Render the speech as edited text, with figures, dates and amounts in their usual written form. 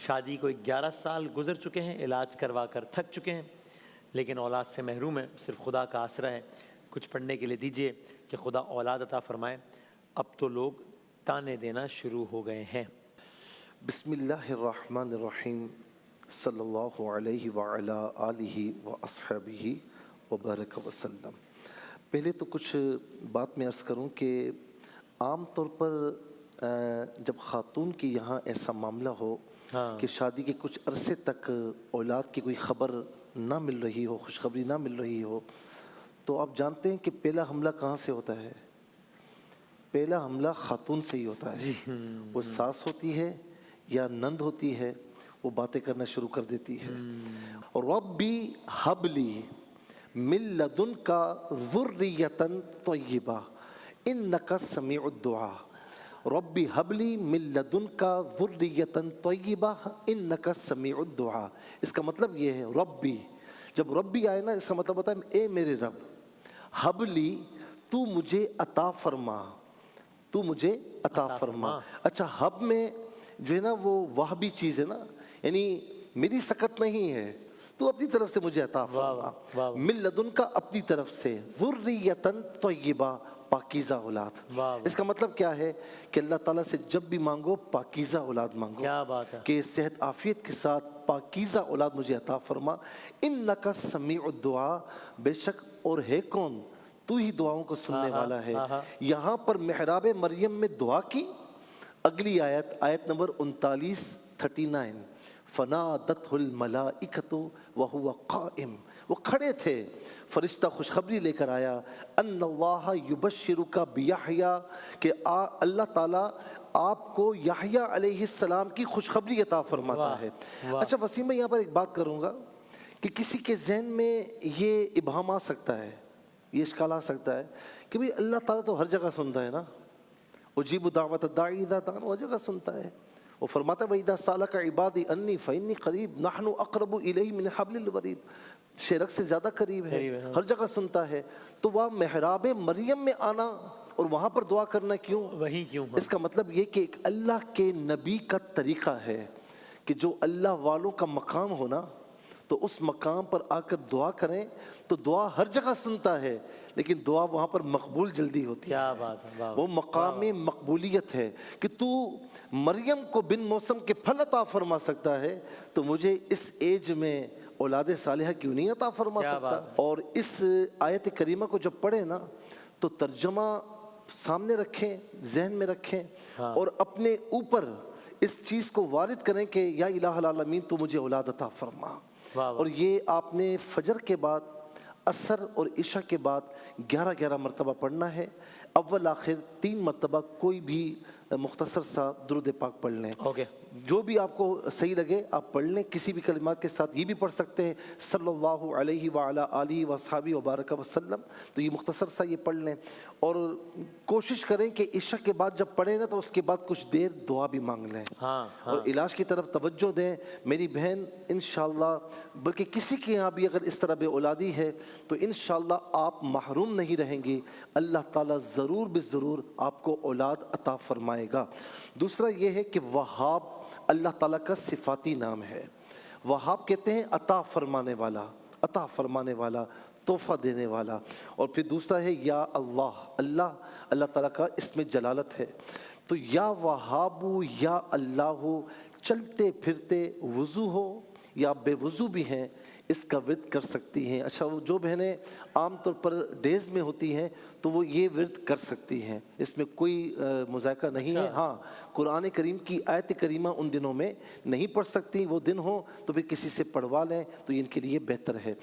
شادی کو 11 سال گزر چکے ہیں، علاج کروا کر تھک چکے ہیں، لیکن اولاد سے محروم ہیں، صرف خدا کا آسرا ہے، کچھ پڑھنے کے لیے دیجیے کہ خدا اولاد عطا فرمائے۔ اب تو لوگ تانے دینا شروع ہو گئے ہیں۔ بسم اللہ الرحمن الرحیم، صلی اللہ علیہ وعلا آلہ واصحابہ وبارک وسلم۔ پہلے تو کچھ بات میں عرض کروں کہ عام طور پر جب خاتون کی یہاں ایسا معاملہ ہو کہ شادی کے کچھ عرصے تک اولاد کی کوئی خبر نہ مل رہی ہو، خوشخبری نہ مل رہی ہو، تو آپ جانتے ہیں کہ پہلا حملہ کہاں سے ہوتا ہے؟ پہلا حملہ خاتون سے ہی ہوتا ہے۔ وہ ساس ہوتی ہے یا نند ہوتی ہے، وہ باتیں کرنا شروع کر دیتی ہے، ربی ہب لی من لدنک ذریۃ طیبہ انک سمیع الدعاء، ربی ہب لی من لدنک ذریۃ طیبہ انک سمیع الدعاء۔ اس کا مطلب یہ ہے ربی، جب ربی آئے نا اس کا مطلب ہوتا ہے اے میرے رب، ہب لی تو مجھے عطا فرما، تو مجھے عطا فرما۔ اچھا ہب میں جو ہے نا وہ وہبی چیز ہے نا، یعنی میری سکت نہیں ہے، تو اپنی طرف سے مجھے عطا فرما، من لدنک اپنی طرف سے، ذریۃ طیبہ پاکیزہ اولاد۔ اس کا مطلب کیا ہے کہ اللہ تعالیٰ سے جب بھی مانگو پاکیزہ اولاد مانگو، کیا بات ہے کہ صحت عافیت کے ساتھ پاکیزہ اولاد مجھے عطا فرما۔ انک سمیع الدعاء، بے شک اور ہے کون، تو ہی دعاؤں کو سننے والا ہے۔ یہاں پر محراب مریم میں دعا کی، اگلی آیت نمبر 39 فنادتہ الملائکۃ وہو قائم، وہ کھڑے تھے، فرشتہ خوشخبری لے کر آیا، ان اللہ یبشرک بیحییٰ، کہ اللہ تعالیٰ آپ کو یحییٰ علیہ السلام کی خوشخبری عطا فرماتا ہے۔ اچھا وسیم میں یہاں پر ایک بات کروں گا کہ کسی کے ذہن میں یہ ابہام آ سکتا ہے، یہ اشکال آ سکتا ہے کہ بھئی اللہ تعالیٰ تو ہر جگہ سنتا ہے نا، اجیب دعوت الداعی اذا دعان، وہ جگہ سنتا ہے۔ وہ فرماتا ہے وَإِذَا سَأَلَكَ عِبَادِي أَنِّي فَإِنِّي قَرِيبٌ نَحْنُ أَقْرَبُ إِلَيْهِ مِنْ حَبْلِ الْوَرِيدِ، شیرک سے زیادہ قریب ہے، ہر جگہ سنتا ہے۔ تو وہ محراب مریم میں آنا اور وہاں پر دعا کرنا کیوں؟ وہی کیوں؟ اس کا مطلب یہ کہ ایک اللہ کے نبی کا طریقہ ہے کہ جو اللہ والوں کا مقام ہونا تو اس مقام پر آ کر دعا کریں، تو دعا ہر جگہ سنتا ہے لیکن دعا وہاں پر مقبول جلدی ہوتی ہے۔ کیا بات ہے، وہ مقام مقبولیت ہے کہ تو مریم کو بن موسم کے پھل عطا فرما سکتا ہے، تو مجھے اس ایج میں اولاد صالحہ کیوں نہیں عطا فرما سکتا؟ اور اس آیت کریمہ کو جب پڑھیں نا تو ترجمہ سامنے رکھیں، ذہن میں رکھیں اور اپنے اوپر اس چیز کو وارد کریں کہ یا الہ العالمین تو مجھے اولاد عطا فرما۔ اور یہ آپ نے فجر کے بعد، عصر اور عشاء کے بعد 11 مرتبہ پڑھنا ہے، اول آخر 3 مرتبہ کوئی بھی مختصر سا درود پاک پڑھ لیں، جو بھی آپ کو صحیح لگے آپ پڑھ لیں۔ کسی بھی کلمات کے ساتھ یہ بھی پڑھ سکتے ہیں صلی اللہ علیہ وعلا آلہ واصحابہ وبارک وسلم، تو یہ مختصر سا یہ پڑھ لیں۔ اور کوشش کریں کہ عشاء کے بعد جب پڑھیں نا تو اس کے بعد کچھ دیر دعا بھی مانگ لیں اور علاج کی طرف توجہ دیں۔ میری بہن انشاءاللہ، بلکہ کسی کے یہاں بھی اگر اس طرح بے اولادی ہے تو انشاءاللہ آپ محروم نہیں رہیں گی، اللہ تعالیٰ ضرور بضرور آپ کو اولاد عطا فرمائے گا۔ دوسرا یہ ہے کہ وہاب اللہ تعالیٰ کا صفاتی نام ہے۔ وہاب کہتے ہیں عطا فرمانے والا، عطا فرمانے والا، تحفہ دینے والا۔ اور پھر دوسرا ہے یا اللہ، اللہ تعالیٰ کا اسم جلالت ہے۔ تو یا وہاب یا اللہ، چلتے پھرتے وضو ہو یا بے وضو بھی ہیں اس کا ورد کر سکتی ہیں۔ اچھا وہ جو بہنیں عام طور پر ڈیز میں ہوتی ہیں تو وہ یہ ورد کر سکتی ہیں، اس میں کوئی مذائقہ نہیں ہے۔ ہاں قرآن کریم کی آیت کریمہ ان دنوں میں نہیں پڑھ سکتی، وہ دن ہوں تو پھر کسی سے پڑھوا لیں تو ان کے لیے بہتر ہے۔